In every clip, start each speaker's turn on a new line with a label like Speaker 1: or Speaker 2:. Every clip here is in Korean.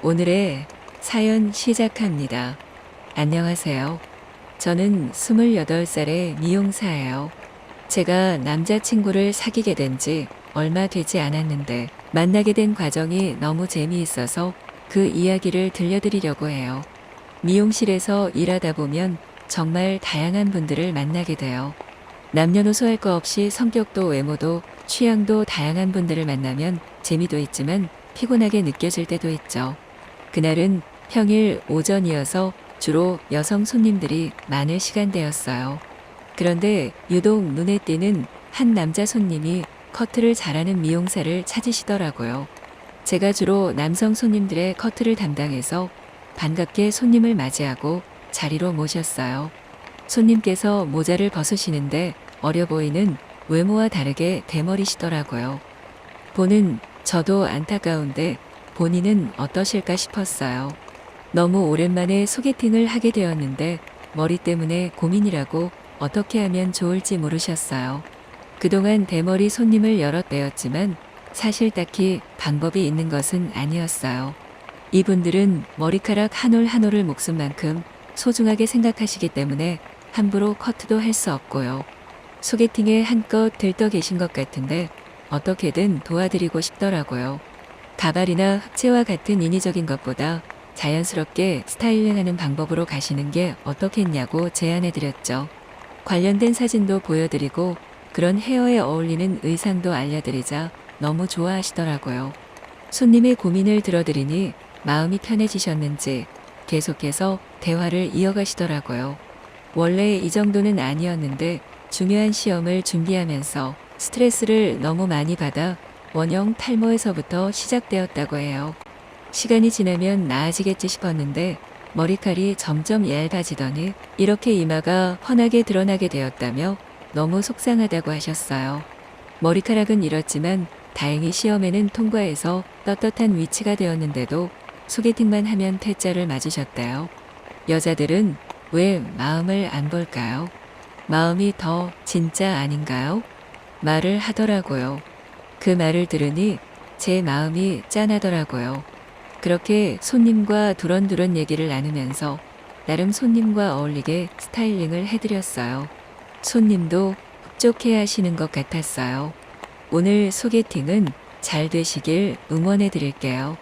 Speaker 1: 오늘의 사연 시작합니다. 안녕하세요. 저는 28살의 미용사예요. 제가 남자친구를 사귀게 된 지 얼마 되지 않았는데 만나게 된 과정이 너무 재미있어서 그 이야기를 들려드리려고 해요. 미용실에서 일하다 보면 정말 다양한 분들을 만나게 돼요. 남녀노소 할 거 없이 성격도 외모도 취향도 다양한 분들을 만나면 재미도 있지만 피곤하게 느껴질 때도 있죠. 그날은 평일 오전이어서 주로 여성 손님들이 많을 시간대였어요. 그런데 유독 눈에 띄는 한 남자 손님이 커트를 잘하는 미용사를 찾으시더라고요. 제가 주로 남성 손님들의 커트를 담당해서 반갑게 손님을 맞이하고 자리로 모셨어요. 손님께서 모자를 벗으시는데 어려 보이는 외모와 다르게 대머리시더라고요. 보는 저도 안타까운데 본인은 어떠실까 싶었어요. 너무 오랜만에 소개팅을 하게 되었는데 머리 때문에 고민이라고 어떻게 하면 좋을지 모르셨어요. 그동안 대머리 손님을 여러 빼었지만 사실 딱히 방법이 있는 것은 아니었어요. 이분들은 머리카락 한 올 한 올을 목숨만큼 소중하게 생각하시기 때문에 함부로 커트도 할 수 없고요. 소개팅에 한껏 들떠 계신 것 같은데 어떻게든 도와드리고 싶더라고요. 가발이나 흑채와 같은 인위적인 것보다 자연스럽게 스타일링하는 방법으로 가시는 게 어떻겠냐고 제안해드렸죠. 관련된 사진도 보여드리고 그런 헤어에 어울리는 의상도 알려드리자 너무 좋아하시더라고요. 손님의 고민을 들어드리니 마음이 편해지셨는지 계속해서 대화를 이어가시더라고요. 원래 이 정도는 아니었는데 중요한 시험을 준비하면서 스트레스를 너무 많이 받아 원형 탈모에서부터 시작되었다고 해요. 시간이 지나면 나아지겠지 싶었는데 머리칼이 점점 얇아지더니 이렇게 이마가 훤하게 드러나게 되었다며 너무 속상하다고 하셨어요. 머리카락은 잃었지만 다행히 시험에는 통과해서 떳떳한 위치가 되었는데도 소개팅만 하면 퇴짜를 맞으셨대요. 여자들은 왜 마음을 안 볼까요? 마음이 더 진짜 아닌가요? 말을 하더라고요. 그 말을 들으니 제 마음이 짠하더라고요. 그렇게 손님과 두런두런 얘기를 나누면서 나름 손님과 어울리게 스타일링을 해드렸어요. 손님도 흡족해 하시는 것 같았어요. 오늘 소개팅은 잘 되시길 응원해 드릴게요.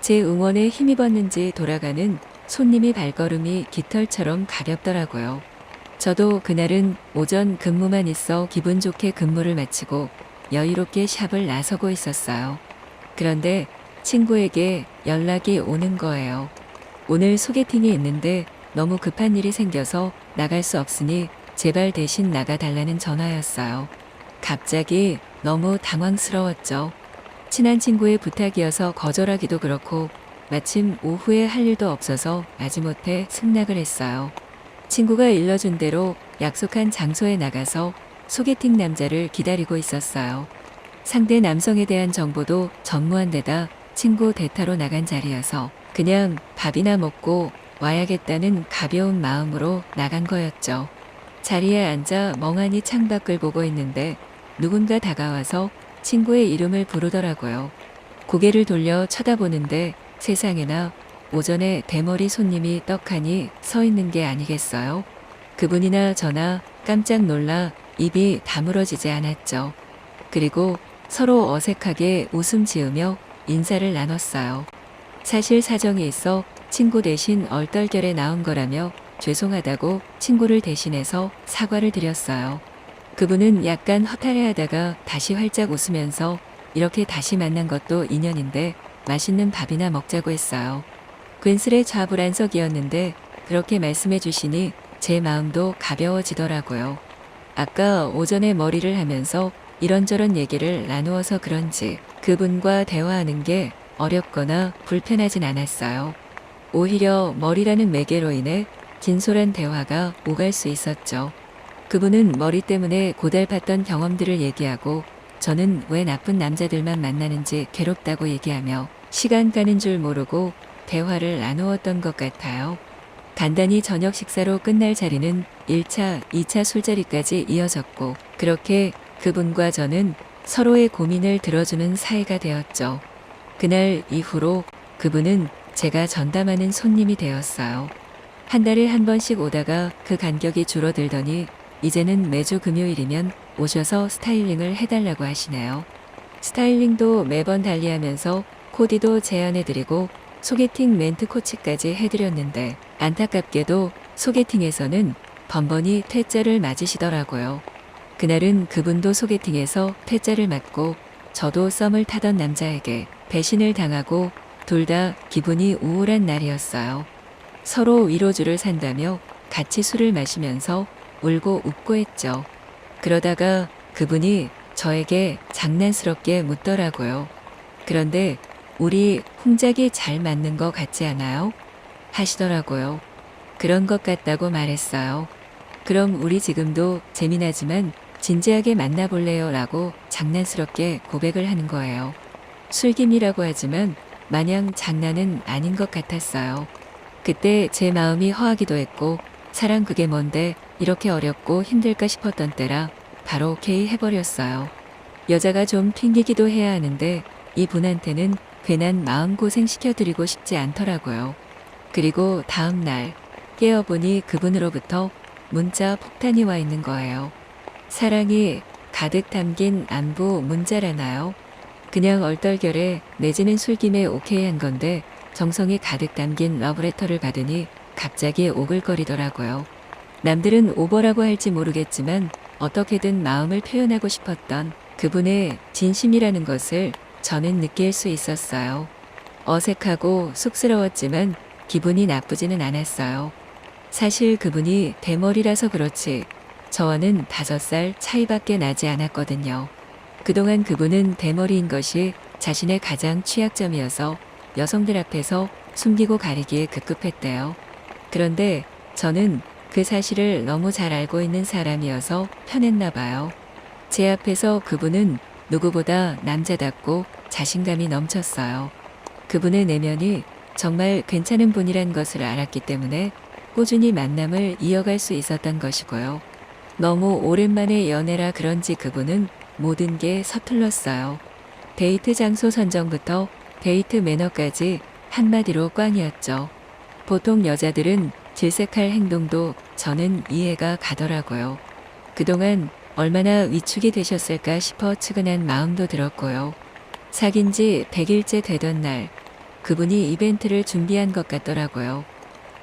Speaker 1: 제 응원에 힘입었는지 돌아가는 손님의 발걸음이 깃털처럼 가볍더라고요. 저도 그날은 오전 근무만 있어 기분 좋게 근무를 마치고 여유롭게 샵을 나서고 있었어요. 그런데 친구에게 연락이 오는 거예요. 오늘 소개팅이 있는데 너무 급한 일이 생겨서 나갈 수 없으니 제발 대신 나가달라는 전화였어요. 갑자기 너무 당황스러웠죠. 친한 친구의 부탁이어서 거절하기도 그렇고 마침 오후에 할 일도 없어서 마지못해 승낙을 했어요. 친구가 일러준 대로 약속한 장소에 나가서 소개팅 남자를 기다리고 있었어요. 상대 남성에 대한 정보도 전무한 데다 친구 대타로 나간 자리여서 그냥 밥이나 먹고 와야겠다는 가벼운 마음으로 나간 거였죠. 자리에 앉아 멍하니 창밖을 보고 있는데 누군가 다가와서 친구의 이름을 부르더라고요. 고개를 돌려 쳐다보는데 세상에나 오전에 대머리 손님이 떡하니 서 있는 게 아니겠어요? 그분이나 저나 깜짝 놀라 입이 다물어지지 않았죠. 그리고 서로 어색하게 웃음 지으며 인사를 나눴어요. 사실 사정이 있어 친구 대신 얼떨결에 나온 거라며 죄송하다고 친구를 대신해서 사과를 드렸어요. 그분은 약간 허탈해하다가 다시 활짝 웃으면서 이렇게 다시 만난 것도 인연인데 맛있는 밥이나 먹자고 했어요. 괜스레 좌불안석이었는데 그렇게 말씀해 주시니 제 마음도 가벼워지더라고요. 아까 오전에 머리를 하면서 이런저런 얘기를 나누어서 그런지 그분과 대화하는 게 어렵거나 불편하진 않았어요. 오히려 머리라는 매개로 인해 진솔한 대화가 오갈 수 있었죠. 그분은 머리 때문에 고달팠던 경험들을 얘기하고 저는 왜 나쁜 남자들만 만나는지 괴롭다고 얘기하며 시간 가는 줄 모르고 대화를 나누었던 것 같아요. 간단히 저녁 식사로 끝날 자리는 1차, 2차 술자리까지 이어졌고, 그렇게 그분과 저는 서로의 고민을 들어주는 사이가 되었죠. 그날 이후로 그분은 제가 전담하는 손님이 되었어요. 한 달에 한 번씩 오다가 그 간격이 줄어들더니 이제는 매주 금요일이면 오셔서 스타일링을 해달라고 하시네요. 스타일링도 매번 달리하면서 코디도 제안해드리고 소개팅 멘트 코치까지 해드렸는데 안타깝게도 소개팅에서는 번번이 퇴짜를 맞으시더라고요. 그날은 그분도 소개팅에서 퇴짜를 맞고 저도 썸을 타던 남자에게 배신을 당하고 둘 다 기분이 우울한 날이었어요. 서로 위로주를 산다며 같이 술을 마시면서 울고 웃고 했죠. 그러다가 그분이 저에게 장난스럽게 묻더라고요. 그런데 우리 홍작이 잘 맞는 거 같지 않아요? 하시더라고요. 그런 것 같다고 말했어요. 그럼 우리 지금도 재미나지만 진지하게 만나볼래요? 라고 장난스럽게 고백을 하는 거예요. 술김이라고 하지만 마냥 장난은 아닌 것 같았어요. 그때 제 마음이 허하기도 했고 사랑 그게 뭔데 이렇게 어렵고 힘들까 싶었던 때라 바로 오케이 해버렸어요. 여자가 좀 튕기기도 해야 하는데 이분한테는 괜한 마음고생 시켜드리고 싶지 않더라고요. 그리고 다음 날 깨어보니 그분으로부터 문자 폭탄이 와 있는 거예요. 사랑이 가득 담긴 안부 문자라나요? 그냥 얼떨결에 내지는 술김에 오케이 한 건데 정성이 가득 담긴 러브레터를 받으니 갑자기 오글거리더라고요. 남들은 오버라고 할지 모르겠지만 어떻게든 마음을 표현하고 싶었던 그분의 진심이라는 것을 저는 느낄 수 있었어요. 어색하고 쑥스러웠지만 기분이 나쁘지는 않았어요. 사실 그분이 대머리라서 그렇지 저와는 5살 차이밖에 나지 않았거든요. 그동안 그분은 대머리인 것이 자신의 가장 취약점이어서 여성들 앞에서 숨기고 가리기에 급급했대요. 그런데 저는 그 사실을 너무 잘 알고 있는 사람이어서 편했나 봐요. 제 앞에서 그분은 누구보다 남자답고 자신감이 넘쳤어요. 그분의 내면이 정말 괜찮은 분이란 것을 알았기 때문에 꾸준히 만남을 이어갈 수 있었던 것이고요. 너무 오랜만에 연애라 그런지 그분은 모든 게 서툴렀어요. 데이트 장소 선정부터 데이트 매너까지 한마디로 꽝이었죠. 보통 여자들은 질색할 행동도 저는 이해가 가더라고요. 그동안 얼마나 위축이 되셨을까 싶어 측은한 마음도 들었고요. 사귄 지 100일째 되던 날 그분이 이벤트를 준비한 것 같더라고요.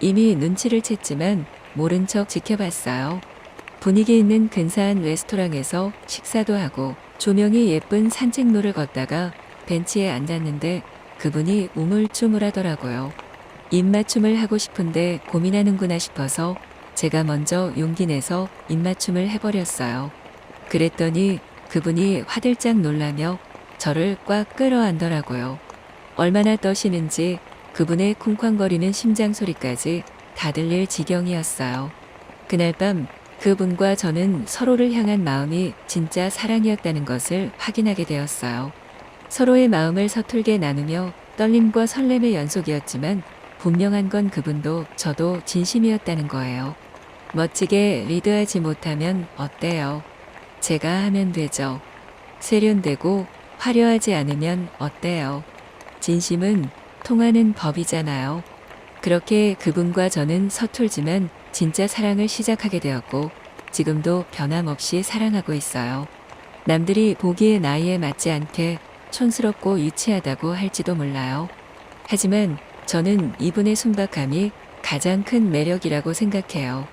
Speaker 1: 이미 눈치를 챘지만 모른 척 지켜봤어요. 분위기 있는 근사한 레스토랑에서 식사도 하고 조명이 예쁜 산책로를 걷다가 벤치에 앉았는데 그분이 우물쭈물하더라고요. 입맞춤을 하고 싶은데 고민하는구나 싶어서 제가 먼저 용기 내서 입맞춤을 해버렸어요. 그랬더니 그분이 화들짝 놀라며 저를 꽉 끌어안더라고요. 얼마나 떠시는지 그분의 쿵쾅거리는 심장 소리까지 다 들릴 지경이었어요. 그날 밤 그분과 저는 서로를 향한 마음이 진짜 사랑이었다는 것을 확인하게 되었어요. 서로의 마음을 서툴게 나누며 떨림과 설렘의 연속이었지만 분명한 건 그분도 저도 진심이었다는 거예요. 멋지게 리드하지 못하면 어때요? 제가 하면 되죠. 세련되고 화려하지 않으면 어때요? 진심은 통하는 법이잖아요. 그렇게 그분과 저는 서툴지만 진짜 사랑을 시작하게 되었고 지금도 변함없이 사랑하고 있어요. 남들이 보기에 나이에 맞지 않게 촌스럽고 유치하다고 할지도 몰라요. 하지만 저는 이분의 순박함이 가장 큰 매력이라고 생각해요.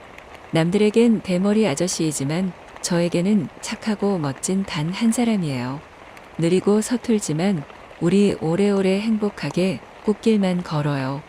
Speaker 1: 남들에겐 대머리 아저씨이지만 저에게는 착하고 멋진 단 한 사람이에요. 느리고 서툴지만 우리 오래오래 행복하게 꽃길만 걸어요.